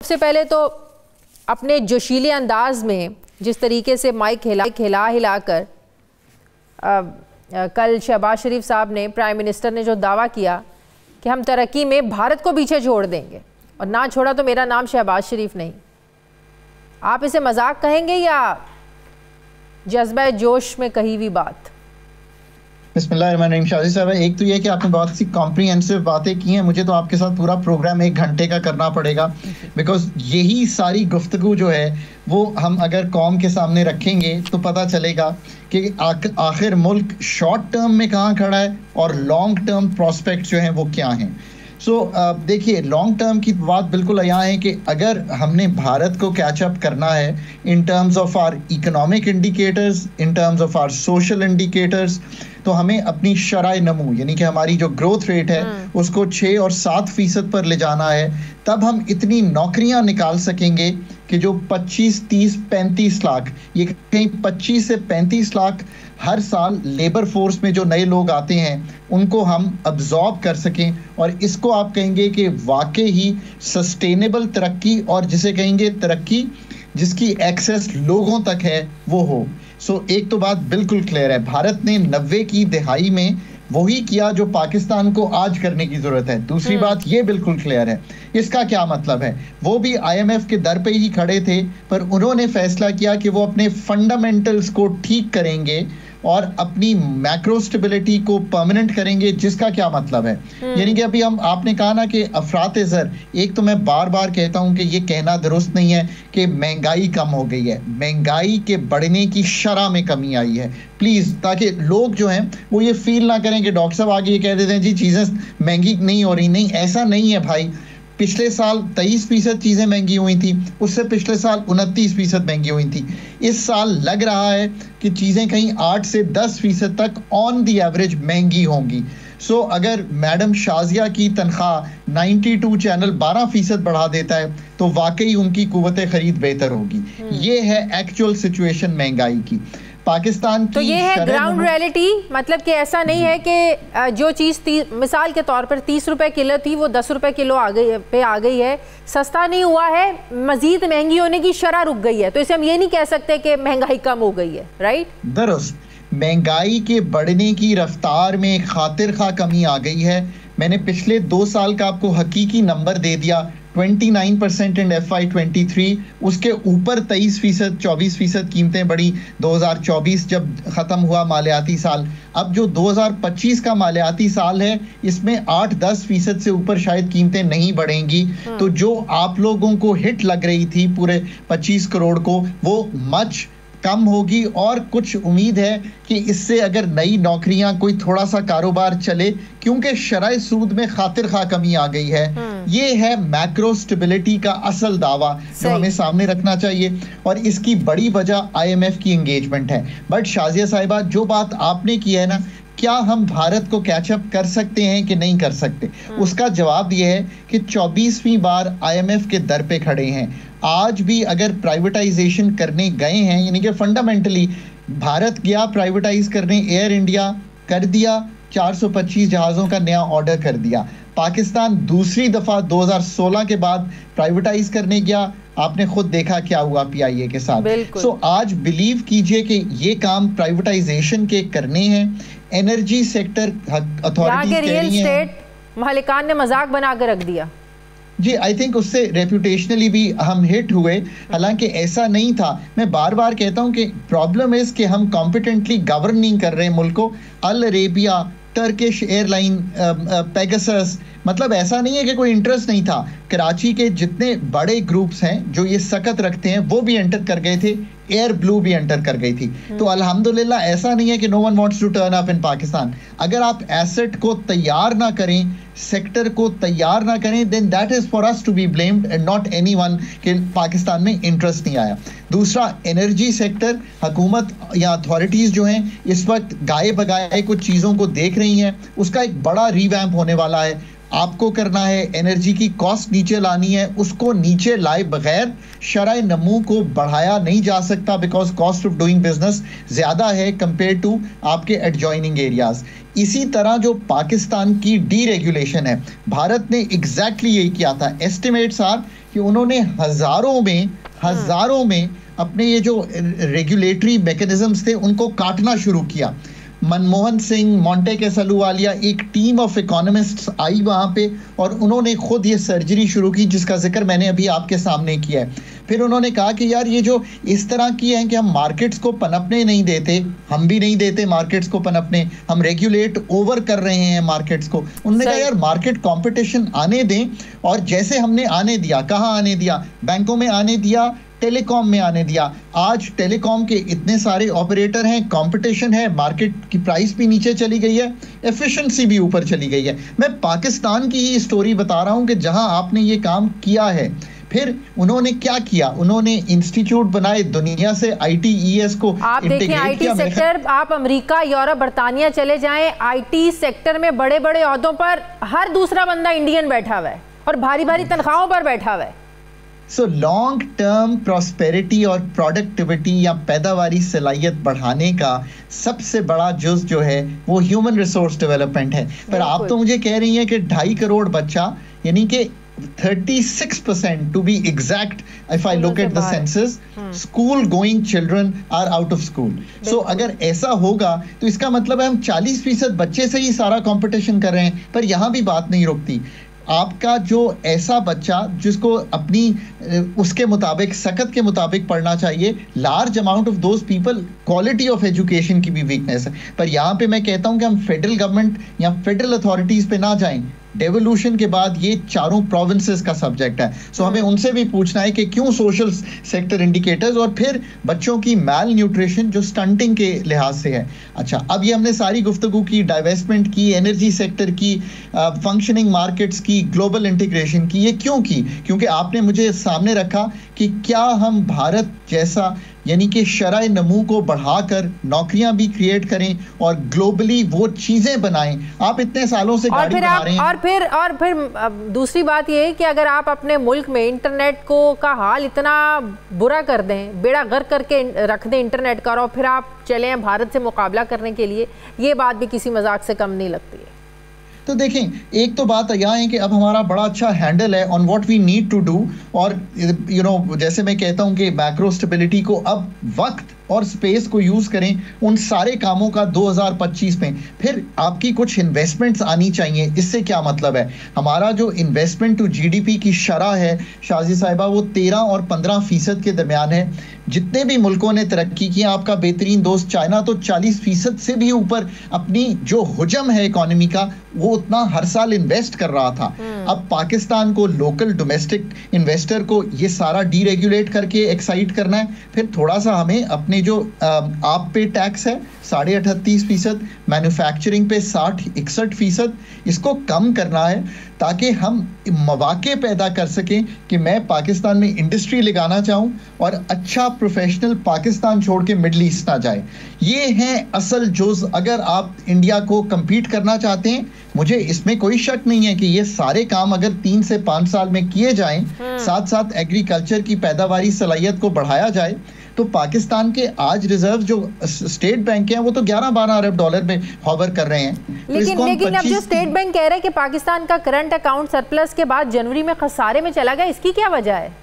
सबसे पहले तो अपने जोशीले अंदाज में जिस तरीके से माइक हिला हिलाकर कल शहबाज शरीफ साहब ने, प्राइम मिनिस्टर ने जो दावा किया कि हम तरक्की में भारत को पीछे छोड़ देंगे और ना छोड़ा तो मेरा नाम शहबाज शरीफ नहीं, आप इसे मजाक कहेंगे या जज्बा जोश में कही हुई बात? बिस्मिल्लाहिर्रहमानिर्रहीम। शाजी साहब, एक तो ये कि आपने बहुत सी कॉम्प्रिहेंसिव बातें की हैं, मुझे तो आपके साथ पूरा प्रोग्राम 1 घंटे का करना पड़ेगा, बिकॉज यही सारी गुफ्तगू जो है वो हम अगर कौम के सामने रखेंगे तो पता चलेगा कि आखिर मुल्क शॉर्ट टर्म में कहाँ खड़ा है और लॉन्ग टर्म प्रॉस्पेक्ट जो हैं वो क्या हैं। देखिए, लॉन्ग टर्म की बात बिल्कुल यहाँ है कि अगर हमने भारत को कैचअप करना है in terms of our economic indicators, in terms of our social indicators, तो हमें अपनी शराय नमू यानी कि हमारी जो ग्रोथ रेट है उसको 6 और 7% पर ले जाना है। तब हम इतनी नौकरियां निकाल सकेंगे कि जो 25, 30, 35 लाख, ये कहीं 25 से 35 लाख हर साल लेबर फोर्स में जो नए लोग आते हैं उनको हम अब्जॉर्ब कर सकें, और इसको आप कहेंगे कि वाकई ही सस्टेनेबल तरक्की, और जिसे कहेंगे तरक्की जिसकी एक्सेस लोगों तक है वो हो। एक तो बात बिल्कुल क्लियर है, भारत ने 90 की दहाई में वही किया जो पाकिस्तान को आज करने की जरूरत है। दूसरी बात ये बिल्कुल क्लियर है, इसका क्या मतलब है, वो भी IMF के दर पे ही खड़े थे, पर उन्होंने फैसला किया कि वो अपने फंडामेंटल्स को ठीक करेंगे और अपनी मैक्रो स्टेबिलिटी को परमानेंट करेंगे। जिसका क्या मतलब है, यानी कि अभी आपने कहा ना कि अफरात ज़र, एक तो मैं बार बार कहता हूं कि ये कहना दुरुस्त नहीं है कि महंगाई कम हो गई है, महंगाई के बढ़ने की शरह में कमी आई है प्लीज़, ताकि लोग जो हैं वो ये फील ना करें कि डॉक्टर साहब आगे ये कह देते हैं जी चीज़ें महंगी नहीं हो रही। नहीं, ऐसा नहीं है भाई। पिछले साल 23% चीज़ें महंगी हुई थी, उससे पिछले साल 29% महंगी हुई थी। इस साल लग रहा है कि चीज़ें कहीं 8 से 10% तक ऑन दी एवरेज महंगी होंगी। अगर मैडम शाजिया की तनख्वाह 92 चैनल 12% बढ़ा देता है तो वाकई उनकी कुव्वत खरीद बेहतर होगी। ये है एक्चुअल सिचुएशन महंगाई की पाकिस्तान की। तो ये है ग्राउंड रियलिटी, मतलब कि ऐसा नहीं है कि जो चीज़ मिसाल के तौर पर 30 रुपए किलो थी वो 10 रुपए किलो आ गई है, सस्ता नहीं हुआ है, मजीद महंगी होने की शरह रुक गई है, तो इसे हम ये नहीं कह सकते कि महंगाई कम हो गई है, राइट? दुरुस्त, महंगाई के बढ़ने की रफ्तार में खातिर खा कमी आ गई है। मैंने पिछले 2 साल का आपको हकीकी नंबर दे दिया, 29% इन FY23, उसके ऊपर 23%, 24% कीमतें बढ़ी 2024 जब ख़त्म हुआ मालियाती साल। अब जो 2025 का मालियाती साल है इसमें 8-10% से ऊपर शायद कीमतें नहीं बढ़ेंगी। तो जो आप लोगों को हिट लग रही थी पूरे 25 करोड़ को, वो मच कम होगी, और कुछ उम्मीद है कि इससे अगर नई नौकरियां, कोई थोड़ा सा कारोबार चले, क्योंकि शराय सूद में खातिर खा कमी आ गई है। ये है मैक्रो स्टेबिलिटी का असल दावा जो हमें सामने रखना चाहिए, और इसकी बड़ी वजह IMF की एंगेजमेंट है। बट शाजिया साहिबा, जो बात आपने की है ना, क्या हम भारत को कैचअप कर सकते हैं कि नहीं कर सकते, उसका जवाब यह है कि 24वीं बार IMF के दर पे खड़े हैं। आज भी अगर प्राइवेटाइजेशन करने गए हैं, यानी कि फंडामेंटली भारत गया प्राइवेटाइज करने, एयर इंडिया कर दिया, 425 जहाज़ों का नया ऑर्डर कर दिया। पाकिस्तान दूसरी दफ़ा 2016 के बाद प्राइवेटाइज करने गया, आपने खुद देखा क्या हुआ PIA के साथ। आज बिलीव कीजिए कि ये काम प्राइवेटाइजेशन के करने हैं। Energy sector authorities real estate मालिकान ने मजाक बनाकर रख दिया जी। आई थिंक उससे रेपुटेशनली भी हम हिट हुए, हालांकि ऐसा नहीं था। मैं बार बार कहता हूं कि प्रॉब्लम इज कि हम कॉम्पिटेंटली गवर्न नहीं कर रहे मुल्क को। अल अरेबिया, टर्किश एयरलाइन, पेगासस, मतलब ऐसा नहीं है कि कोई इंटरेस्ट नहीं था। कराची के जितने बड़े ग्रुप्स हैं जो ये सकत रखते हैं वो भी एंटर कर गए थे, एयर ब्लू भी एंटर कर गई थी। तो अल्हम्दुलिल्लाह ऐसा नहीं है कि no one wants to turn up in Pakistan. अगर आप एसेट को तैयार ना करें, सेक्टर को तैयार ना करें, then that is for us to be blamed and not anyone कि पाकिस्तान में इंटरेस्ट नहीं आया। दूसरा, एनर्जी सेक्टर, हुकूमत या अथॉरिटीज जो हैं इस वक्त गाये बगाए कुछ चीज़ों को देख रही हैं, उसका एक बड़ा रिवैम्प होने वाला है। आपको करना है एनर्जी की कॉस्ट नीचे लानी है, उसको नीचे लाए बगैर शराय नमू को बढ़ाया नहीं जा सकता, because cost of doing business ज्यादा है कंपेयर टू आपके एडजॉइनिंग एरियाज। इसी तरह जो पाकिस्तान की डीरेगुलेशन है, भारत ने एग्जैक्टली यही किया था। एस्टिमेट्स आर कि उन्होंने हजारों में अपने ये जो रेगुलेटरी मैकेनिज्म्स थे उनको काटना शुरू किया। मनमोहन सिंह, मोंटेक अहलूवालिया, एक टीम ऑफ इकोनॉमिस्ट्स आई वहां पे और उन्होंने खुद ये सर्जरी शुरू की जिसका जिक्र मैंने अभी आपके सामने किया है। फिर उन्होंने कहा कि यार ये जो इस तरह की है कि हम मार्केट्स को पनपने नहीं देते, हम भी नहीं देते मार्केट्स को पनपने, हम रेगुलेट ओवर कर रहे हैं मार्केट्स को। उन्होंने कहा यार मार्केट कंपटीशन आने दें, और जैसे हमने आने दिया, कहाँ आने दिया, बैंकों में आने दिया, टेलीकॉम में आने दिया। आज टेलीकॉम के इतने सारे ऑपरेटर हैं, कंपटीशन है, मार्केट की प्राइस भी नीचे चली गई है, एफिशिएंसी भी ऊपर चली गई है। मैं पाकिस्तान की ही स्टोरी बता रहा हूं कि जहां आपने ये काम किया है। फिर उन्होंने क्या किया, उन्होंने इंस्टीट्यूट बनाए, दुनिया से ITES को आप देखें, IT सेक्टर, आप अमेरिका, यूरोप, बर्तानिया चले जाएं, IT सेक्टर में बड़े बड़े ओहदों पर हर दूसरा बंदा इंडियन बैठा हुआ है और भारी भारी तनख्वाहों पर बैठा हुआ है। सो लॉन्ग टर्म प्रॉस्पेरिटी और प्रोडक्टिविटी या पैदावारी सलाहियत बढ़ाने का सबसे बड़ा जुज जो है वो ह्यूमन रिसोर्स डेवलपमेंट है। पर आप तो मुझे कह रही हैं कि 2.5 करोड़ बच्चा, यानी कि 36% to be exact, if I look at the census, school going children are out of school. So अगर ऐसा होगा तो इसका मतलब है हम 40% बच्चे से ही सारा कंपटीशन कर रहे हैं। पर यहाँ भी बात नहीं रुकती। आपका जो ऐसा बच्चा जिसको अपनी उसके मुताबिक, सकत के मुताबिक पढ़ना चाहिए, large amount of those people, quality of education की भी वीकनेस है। पर यहाँ पे मैं कहता हूँ कि हम फेडरल गवर्नमेंट या फेडरल अथॉरिटीज पे ना जाएं। डेवोल्यूशन के बाद ये चारों प्रोविंसेस का सब्जेक्ट है। सो हमें उनसे भी पूछना है कि क्यों सोशल सेक्टर इंडिकेटर्स और फिर बच्चों की मैल न्यूट्रिशन जो स्टंटिंग के लिहाज से है। अच्छा, अब ये हमने सारी गुफ्तगू की, डाइवेस्टमेंट की, एनर्जी सेक्टर की, फंक्शनिंग मार्केट्स की, ग्लोबल इंटीग्रेशन की। ये क्यों की? क्योंकि आपने मुझे सामने रखा कि क्या हम भारत जैसा, यानी कि शराय नमू को बढ़ाकर नौकरियां भी क्रिएट करें और ग्लोबली वो चीजें बनाएं। आप इतने सालों से गाड़ी बना रहे हैं। और फिर दूसरी बात ये है कि अगर आप अपने मुल्क में इंटरनेट को का हाल इतना बुरा कर दें, बेड़ा गर्क करके रख दें इंटरनेट का, और फिर आप चलें भारत से मुकाबला करने के लिए, ये बात भी किसी मजाक से कम नहीं लगती है। तो देखें, एक तो बात यह है कि अब हमारा बड़ा अच्छा हैंडल है on what we need to do, और जैसे मैं कहता हूं कि मैक्रो स्टेबिलिटी को अब वक्त और स्पेस को यूज करें उन सारे कामों का 2025 में। फिर आपकी कुछ इन्वेस्टमेंट्स आनी चाहिए। इससे क्या मतलब है, हमारा जो इन्वेस्टमेंट टू GDP की शरह है शाजी साहिबा, वो 13 और 15% के दरमियान है। जितने भी मुल्कों ने तरक्की की, आपका बेहतरीन दोस्त चाइना तो 40% से भी ऊपर अपनी जो हुजम है इकोनॉमी का, वो उतना हर साल इन्वेस्ट कर रहा था। अब पाकिस्तान को, लोकल डोमेस्टिक इन्वेस्टर को ये सारा डीरेगुलेट करके एक्साइट करना है। फिर थोड़ा सा हमें अपने जो आप पे टैक्स है 38.5%, मैन्युफैक्चरिंग पे 60-61%, इसको कम करना है ताकि हम मौके पैदा कर सकें कि मैं पाकिस्तान में इंडस्ट्री लगाना चाहूं और अच्छा प्रोफेशनल पाकिस्तान छोड़ के मिडल ईस्ट ना जाए। ये हैं असल जुज। अगर आप इंडिया को compete करना चाहते हैं, मुझे इसमें कोई शक नहीं है कि ये सारे काम अगर 3 से 5 साल में किए जाएं, साथ साथ एग्रीकल्चर की पैदावारी सलाहियत को बढ़ाया जाए, तो पाकिस्तान के आज रिजर्व जो स्टेट बैंक हैं वो तो 11-12 अरब डॉलर में हॉवर कर रहे हैं। लेकिन अब जो स्टेट बैंक कह रहे हैं कि पाकिस्तान का करंट अकाउंट सरप्लस के बाद जनवरी में खसारे में चला गया, इसकी क्या वजह है?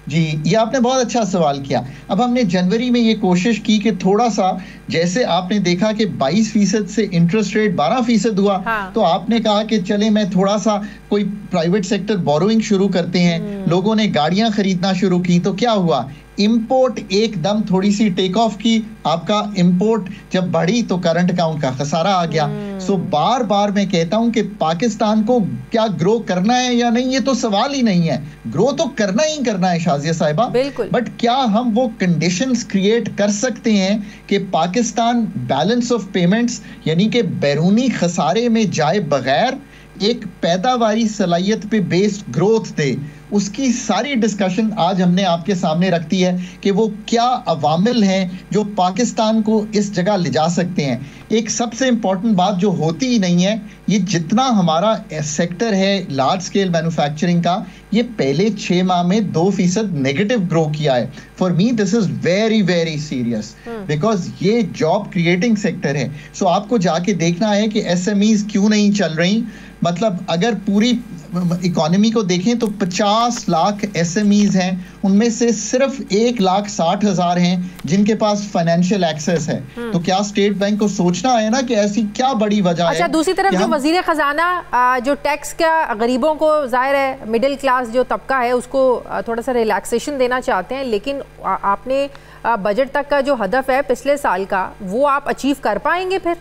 जी, ये आपने बहुत अच्छा सवाल किया। अब हमने जनवरी में ये कोशिश की कि थोड़ा सा, जैसे आपने देखा कि 22% से इंटरेस्ट रेट 12% हुआ, तो आपने कहा कि चले मैं थोड़ा सा कोई प्राइवेट सेक्टर बोरोइंग शुरू करते हैं। लोगों ने गाड़ियां खरीदना शुरू की, तो क्या हुआ, इंपोर्ट एकदम थोड़ी सी टेक ऑफ की। आपका इंपोर्ट जब बढ़ी तो करंट अकाउंट का खसारा आ गया। सो बार बार मैं कहता हूं कि पाकिस्तान को क्या ग्रो करना है या नहीं, ये तो सवाल ही नहीं है। ग्रो तो करना ही करना है शाजिया साहिबा, बट क्या हम वो कंडीशंस क्रिएट कर सकते हैं कि पाकिस्तान बैलेंस ऑफ पेमेंट्स, यानी कि बैरूनी खसारे में जाए बगैर एक पैदावारी सलाहियत पे बेस्ड ग्रोथ दे। उसकी सारी डिस्कशन आज हमने आपके सामने रखती है कि वो क्या अवामिल हैं जो पाकिस्तान को इस जगह ले जा सकते हैं। एक सबसे इंपॉर्टेंट बात जो होती ही नहीं है, ये जितना हमारा सेक्टर है लार्ज स्केल मैन्युफैक्चरिंग का, ये पहले 6 माह में 2% नेगेटिव ग्रो किया है। For me this is very very serious, because ये जॉब क्रिएटिंग सेक्टर है। सो आपको जाके देखना है कि एसएमईज क्यों नहीं चल रही। मतलब अगर पूरी इकोनॉमी को देखें तो 50 लाख एसएमईज हैं, उनमें से सिर्फ 1,60,000 हैं जिनके पास फाइनेंशियल एक्सेस है। तो क्या स्टेट बैंक को सोचना है ना कि ऐसी क्या बड़ी वजह है। अच्छा, दूसरी तरफ जो वजीर खजाना जो टैक्स का गरीबों को, जाहिर है मिडिल क्लास जो तबका है उसको थोड़ा सा रिलैक्सेशन देना चाहते हैं, लेकिन आपने बजट तक का जो हदफ है पिछले साल का, वो आप अचीव कर पाएंगे फिर?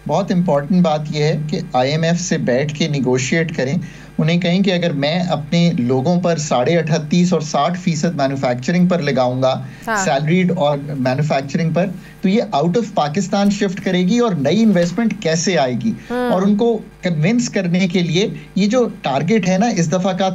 बहुत इंपॉर्टेंट बात यह है कि आईएमएफ से बैठ के निगोशिएट करें, उन्हें कहें कि अगर मैं अपने लोगों पर 38.5 और 60% मैन्युफैक्चरिंग पर लगाऊंगा, सैलरीड और मैन्युफैक्चरिंग पर, तो ये आउट ऑफ पाकिस्तान शिफ्ट करेगी और नई इन्वेस्टमेंट कैसे आएगी। और उनको कन्विंस करने के लिए ये जो टारगेट है ना इस दफा का